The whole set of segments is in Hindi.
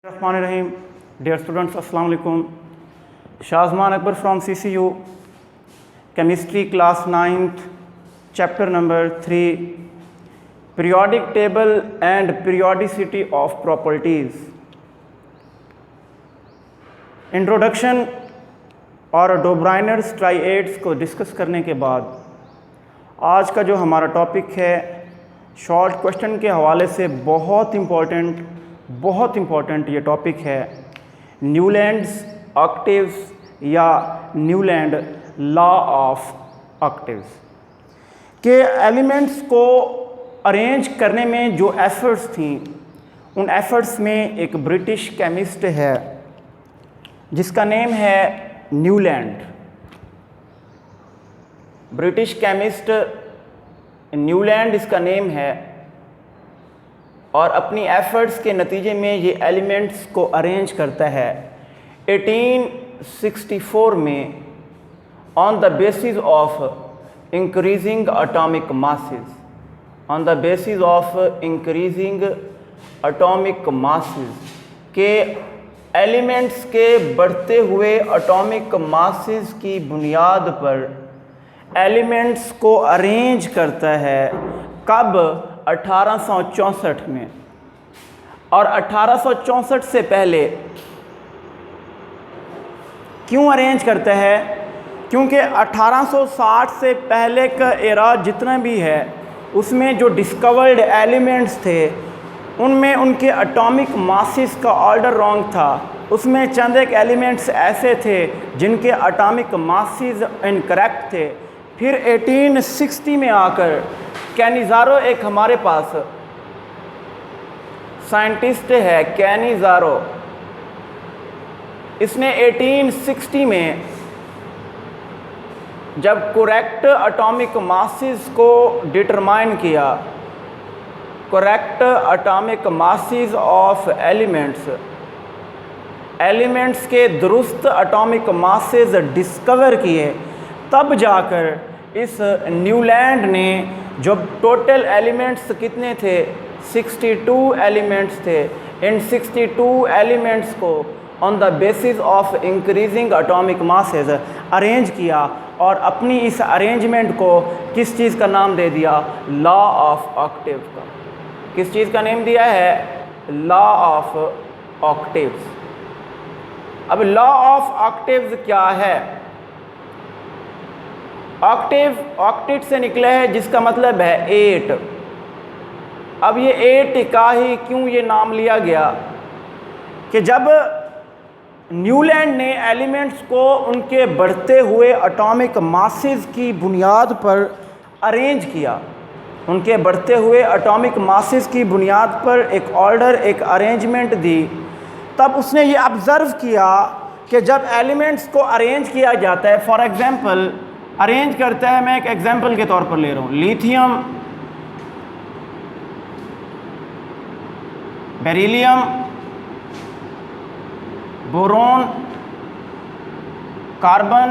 Rahim. Dear students, Assalamu alaikum. Shazman Akbar from CCU, Chemistry class 9th, chapter number 3, Periodic Table and Periodicity of Properties. Introduction और डोब्राइनर्स ट्राइएड्स को डिस्कस करने के बाद आज का जो हमारा टॉपिक है शॉर्ट क्वेश्चन के हवाले से बहुत इम्पॉर्टेंट ये टॉपिक है न्यूलैंड्स ऑक्टेव्स या न्यूलैंड लॉ ऑफ ऑक्टेव्स के एलिमेंट्स को अरेंज करने में जो एफर्ट्स थी उन एफर्ट्स में एक ब्रिटिश केमिस्ट है जिसका नेम है न्यूलैंड। ब्रिटिश केमिस्ट न्यूलैंड इसका नेम है और अपनी एफर्ट्स के नतीजे में ये एलिमेंट्स को अरेंज करता है 1864 में on the basis of increasing atomic masses के एलिमेंट्स के बढ़ते हुए एटॉमिक मासेस की बुनियाद पर एलिमेंट्स को अरेंज करता है। कब? 1864 में। और 1864 से पहले क्यों अरेंज करता है? क्योंकि 1860 से पहले का एरा जितना भी है उसमें जो डिस्कवर्ड एलिमेंट्स थे उनमें उनके एटॉमिक मासेस का ऑर्डर रॉन्ग था। उसमें चंद एक एलिमेंट्स ऐसे थे जिनके एटॉमिक मासेस इनकरेक्ट थे। फिर 1860 में आकर कैनिज़ारो एक हमारे पास साइंटिस्ट है कैनिज़ारो, इसने 1860 में जब करेक्ट एटॉमिक मासेस को डिटरमाइन किया, correct atomic masses of elements के दुरुस्त एटॉमिक मासेस डिस्कवर किए, तब जाकर इस न्यूलैंड ने जो टोटल एलिमेंट्स कितने थे 62 एलिमेंट्स थे, इन 62 एलिमेंट्स को on the basis of increasing atomic masses arrange किया और अपनी इस अरेंजमेंट को किस चीज़ का नाम दे दिया? लॉ ऑफ ऑक्टेव का। किस चीज़ का नेम दिया है? Law of octaves. अब लॉ ऑफ ऑक्टेव्स क्या है? ऑक्टेव ऑक्टेट से निकला है जिसका मतलब है 8। अब ये 8 का ही क्यों ये नाम लिया गया कि जब न्यूलैंड ने एलिमेंट्स को उनके बढ़ते हुए एटॉमिक मासेस की बुनियाद पर अरेंज किया, उनके बढ़ते हुए एटॉमिक मासेस की बुनियाद पर एक ऑर्डर, एक अरेंजमेंट दी, तब उसने ये ऑब्ज़र्व किया कि जब एलिमेंट्स को अरेंज किया जाता है, फॉर एग्ज़ाम्पल अरेंज करता है, मैं एक एग्जांपल के तौर पर ले रहा हूँ, lithium, beryllium, boron, carbon,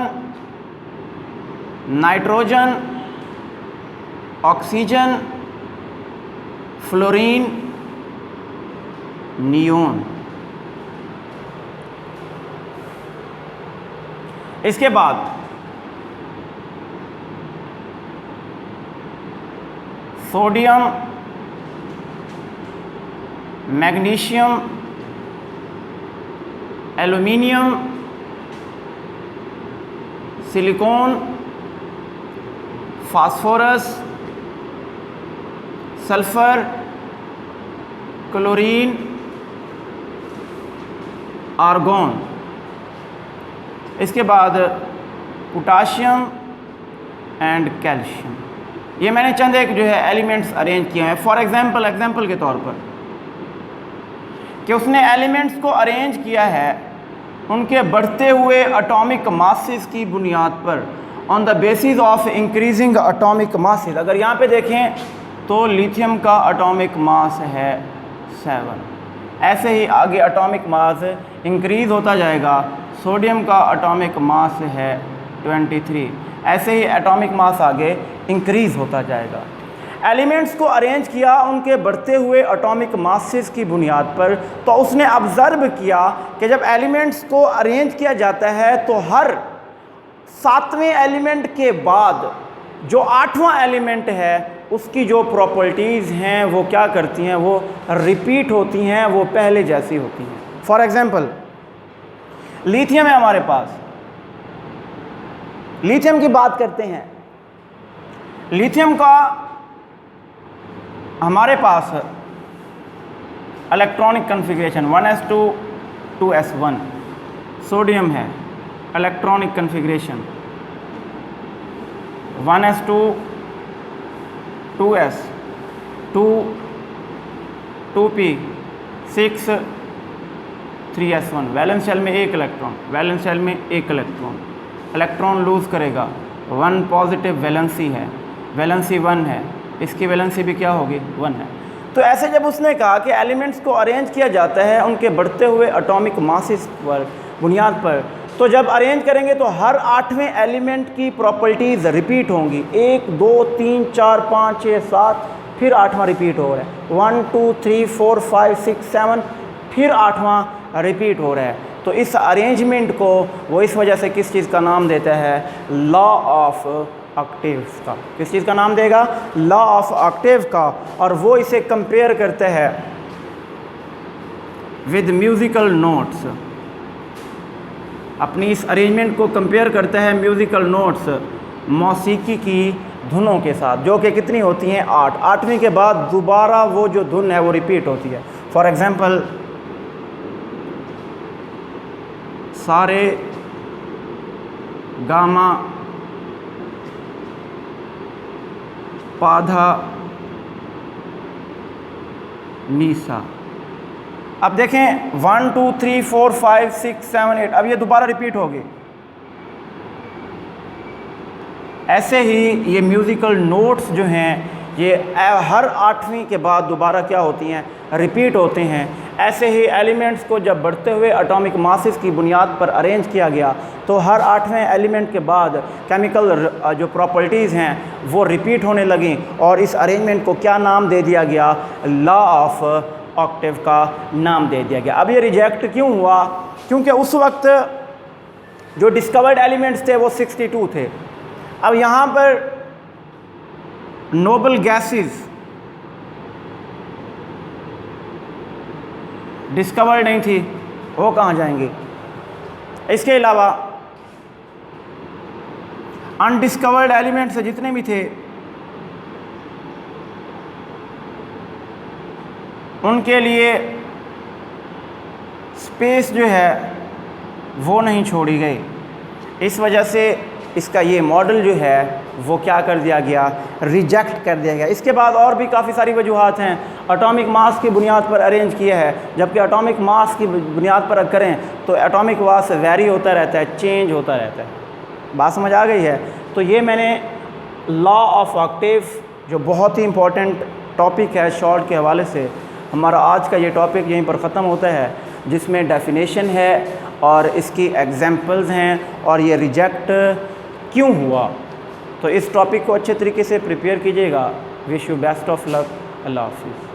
nitrogen, oxygen, fluorine, neon. इसके बाद sodium, magnesium, aluminium, silicon, phosphorus, sulphur, chlorine, argon. इसके बाद पोटाशियम एंड कैल्शियम। ये मैंने चंद एक जो है एलिमेंट्स अरेंज किए हैं फॉर एग्जांपल के तौर पर कि उसने एलिमेंट्स को अरेंज किया है उनके बढ़ते हुए एटॉमिक मासेस की बुनियाद पर on the basis of increasing atomic masses. अगर यहाँ पे देखें तो लिथियम का एटॉमिक मास है 7, ऐसे ही आगे एटॉमिक मास इंक्रीज़ होता जाएगा। सोडियम का एटॉमिक मास है 23, ऐसे ही एटॉमिक मास आगे इंक्रीज़ होता जाएगा। एलिमेंट्स को अरेंज किया उनके बढ़ते हुए एटॉमिक मासेस की बुनियाद पर, तो उसने ऑब्ज़र्व किया कि जब एलिमेंट्स को अरेंज किया जाता है तो हर 7वें एलिमेंट के बाद जो 8वां एलिमेंट है उसकी जो प्रॉपर्टीज़ हैं वो क्या करती हैं, वो रिपीट होती हैं, वो पहले जैसी होती हैं। फॉर एग्ज़ाम्पल लिथियम है हमारे पास, लिथियम की बात करते हैं। लिथियम का हमारे पास electronic configuration 1s2 2s1। Sodium है electronic configuration 1s2 2s 2 2p 6 3s1। Valence shell में एक इलेक्ट्रॉन, वैलेंस शेल में एक इलेक्ट्रॉन, इलेक्ट्रॉन लूज़ करेगा, 1 पॉजिटिव वैलेंसी है, वैलेंसी 1 है, इसकी वैलेंसी भी क्या होगी 1 है। तो ऐसे जब उसने कहा कि एलिमेंट्स को अरेंज किया जाता है उनके बढ़ते हुए एटॉमिक मासेस पर बुनियाद पर, तो जब अरेंज करेंगे तो हर 8वें एलिमेंट की प्रॉपर्टीज़ रिपीट होंगी। 1 2 3 4 5 6 7, फिर 8वां रिपीट हो रहा है, 1 2 3 4 5 6 7, फिर 8वां रिपीट हो रहा है। तो इस अरेंजमेंट को वो इस वजह से किस चीज़ का नाम देता है, लॉ ऑफ ऑक्टेव्स का। किस चीज़ का नाम देगा, लॉ ऑफ ऑक्टेव का। और वो इसे कंपेयर करते हैं विद म्यूज़िकल नोट्स, अपनी इस अरेंजमेंट को कंपेयर करता है म्यूज़िकल नोट्स, मौसीकी की धुनों के साथ, जो कि कितनी होती हैं 8। 8वीं के बाद दोबारा वो जो धुन है वो रिपीट होती है। फॉर एग्ज़ाम्पल सारे गामा पाधा नीसा। अब देखें 1 2 3 4 5 6 7 8, अब ये दोबारा रिपीट होगी। ऐसे ही ये म्यूज़िकल नोट्स जो हैं ये हर 8वीं के बाद दोबारा क्या होती हैं, रिपीट होते हैं। ऐसे ही एलिमेंट्स को जब बढ़ते हुए एटॉमिक मासेस की बुनियाद पर अरेंज किया गया तो हर 8वें एलिमेंट के बाद केमिकल जो प्रॉपर्टीज़ हैं वो रिपीट होने लगीं और इस अरेंजमेंट को क्या नाम दे दिया गया, लॉ ऑफ ऑक्टेव का नाम दे दिया गया। अब ये रिजेक्ट क्यों हुआ, क्योंकि उस वक्त जो डिस्कवर्ड एलिमेंट्स थे वो 62 थे। अब यहाँ पर नोबल गैसेस डिस्कवर्ड नहीं थी, वो कहाँ जाएंगे। इसके अलावा अनडिस्कवर्ड एलिमेंट्स जितने भी थे उनके लिए स्पेस जो है वो नहीं छोड़ी गई। इस वजह से इसका ये मॉडल जो है वो क्या कर दिया गया, रिजेक्ट कर दिया गया। इसके बाद और भी काफ़ी सारी वजूहात हैं। एटॉमिक मास की बुनियाद पर अरेंज किया है, जबकि एटॉमिक मास की बुनियाद पर करें तो एटॉमिक मास वेरी होता रहता है, चेंज होता रहता है। बात समझ आ गई है। तो ये मैंने लॉ ऑफ ऑक्टेव जो बहुत ही इम्पोर्टेंट टॉपिक है शॉर्ट के हवाले से, हमारा आज का ये टॉपिक यहीं पर ख़त्म होता है, जिसमें डेफिनेशन है और इसकी एग्जांपल्स हैं और ये रिजेक्ट क्यों हुआ। तो इस टॉपिक को अच्छे तरीके से प्रिपेयर कीजिएगा। Wish you best of luck. अल्लाह हाफिज़।